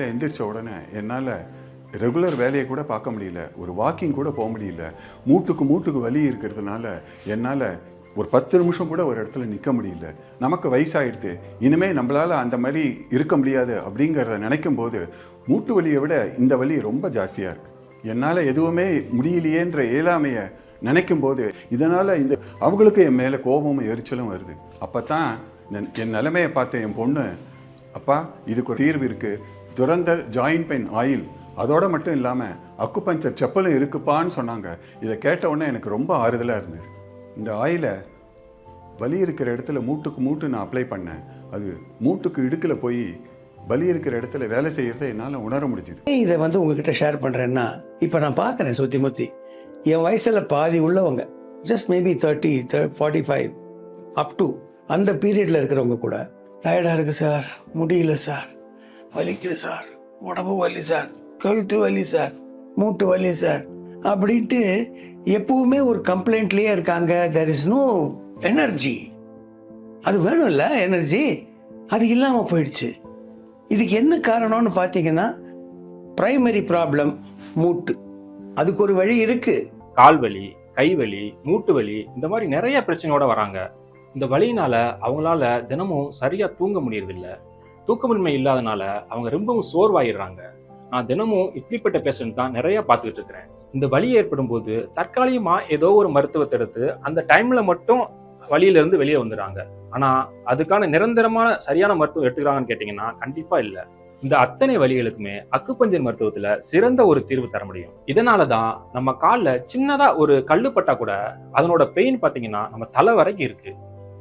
எந்திரிச்ச உடனே என்னால் ரெகுலர் வேலையை கூட பார்க்க முடியல, ஒரு வாக்கிங் கூட போக முடியல. மூட்டுக்கு வலி இருக்கிறதுனால என்னால் ஒரு 10 நிமிஷம் கூட ஒரு இடத்துல நிற்க முடியல. நமக்கு வயசாகிடுது, இனிமேல் நம்மளால் அந்த மாதிரி இருக்க முடியாது அப்படிங்கிறத நினைக்கும் போது மூட்டு வலியை விட இந்த வலி ரொம்ப ஜாஸ்தியாக இருக்குது. என்னால் எதுவுமே முடியலையேன்ற இயலாமையை நினைக்கும் போது இதனால் அவங்களுக்கு என் மேலே கோபமும் எரிச்சலும் வருது. அப்போ தான் என் நிலைமையை பார்த்த என் பொண்ணு, அப்பா இதுக்கு ஒரு தீர்வு இருக்குது, துரந்தர் ஜாயின்ட் பெயின் ஆயில், அதோடு மட்டும் இல்லாமல் அக்குபஞ்சர் செப்பலும் இருக்குப்பான்னு சொன்னாங்க. இதை கேட்ட உடனே எனக்கு ரொம்ப ஆறுதலாக இருந்தது. இந்த ஆயிலை வலி இருக்கிற இடத்துல மூட்டு நான் அப்ளை பண்ணேன். அது மூட்டுக்கு இடுக்கில் போய் வலி இருக்கிற இடத்துல வேலை செய்கிறத என்னால் உணர முடிஞ்சுது. இதை உங்ககிட்ட ஷேர் பண்ணுறேன்னா, இப்போ நான் பார்க்குறேன் சுற்றி என் வயசில் பாதி உள்ளவங்க, ஜஸ்ட் மேபி 30, 45 அப் டு அந்த பீரியடில் இருக்கிறவங்க கூட டயர்டாக இருக்குது சார், முடியல சார், வலிக்குது சார், உடம்பு வலி சார், கழுத்து வலி சார், மூட்டு வலி சார் அப்படின்ட்டு எப்பவுமே ஒரு கம்ப்ளைண்ட்லேயே இருக்காங்க. There is no energy. அது வேணும்ல எனர்ஜி, அது இல்லாமல் போயிடுச்சு. இதுக்கு என்ன காரணம்னு பார்த்தீங்கன்னா, பிரைமரி ப்ராப்ளம் மூட்டு. அதுக்கு ஒரு வழி இருக்கு. கால் வலி, கை வலி, மூட்டு வலி, இந்த மாதிரி நிறைய பிரச்சனையோட வராங்க. இந்த வலியினால அவங்களால தினமும் சரியா தூங்க முடியறதில்லை. தூக்கமின்மை இல்லாதனால அவங்க ரொம்பவும் சோர்வாயிடுறாங்க. நான் தினமும் இப்படிப்பட்ட பேஷண்ட் தான் நிறைய பார்த்துக்கிட்டு இருக்கிறேன். இந்த வலி ஏற்படும் போது தற்காலிகமா ஏதோ ஒரு மருத்துவத்தை எடுத்து அந்த டைம்ல மட்டும் வலியிலிருந்து வெளியே வந்துடுறாங்க. ஆனா அதுக்கான நிரந்தரமான சரியான மருத்துவம் எடுத்துக்கிறாங்கன்னு கேட்டீங்கன்னா கண்டிப்பா இல்லை. இந்த அத்தனை வலிகளுக்குமே அக்குபஞ்சர் மருத்துவத்துல சிறந்த ஒரு தீர்வு தர முடியும். இதனாலதான் நம்ம கால்ல சின்னதா ஒரு கல்லு பட்டா கூட அதனோட பெயின் பாத்தீங்கன்னா நம்ம தலை வரைக்கும் இருக்கு.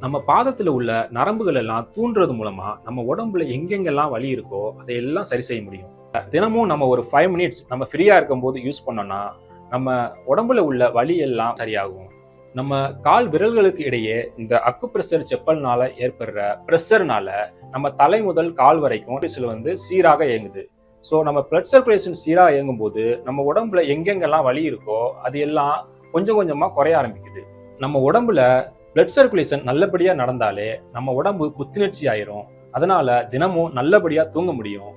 நம்ம பாதத்துல உள்ள நரம்புகள் எல்லாம் தூண்டுறது மூலமா நம்ம உடம்புல எங்கெங்கெல்லாம் வலி இருக்கோ அதையெல்லாம் சரி செய்ய முடியும். தினமும் நம்ம ஒரு 5 மினிட்ஸ் நம்ம ஃப்ரீயா இருக்கும் போது யூஸ் பண்ணோம்னா நம்ம உடம்புல உள்ள வலி எல்லாம் சரியாகும். நம்ம கால் விரல்களுக்கு இடையே இந்த அக்குப்ரெஷர் செப்பல்னால ஏற்படுற ப்ரெஷர்னால நம்ம தலை முதல் கால் வரைக்கும் சீராக இயங்குது. ஸோ நம்ம பிளட் சர்க்குலேஷன் சீராக இயங்கும் போது நம்ம உடம்புல எங்கெங்கெல்லாம் வலி இருக்கோ அது எல்லாம் கொஞ்சம் கொஞ்சமா குறைய ஆரம்பிக்குது. நம்ம உடம்புல பிளட் சர்க்குலேஷன் நல்லபடியா நடந்தாலே நம்ம உடம்பு புத்துணர்ச்சி ஆயிரும். அதனால தினமும் நல்லபடியா தூங்க முடியும்.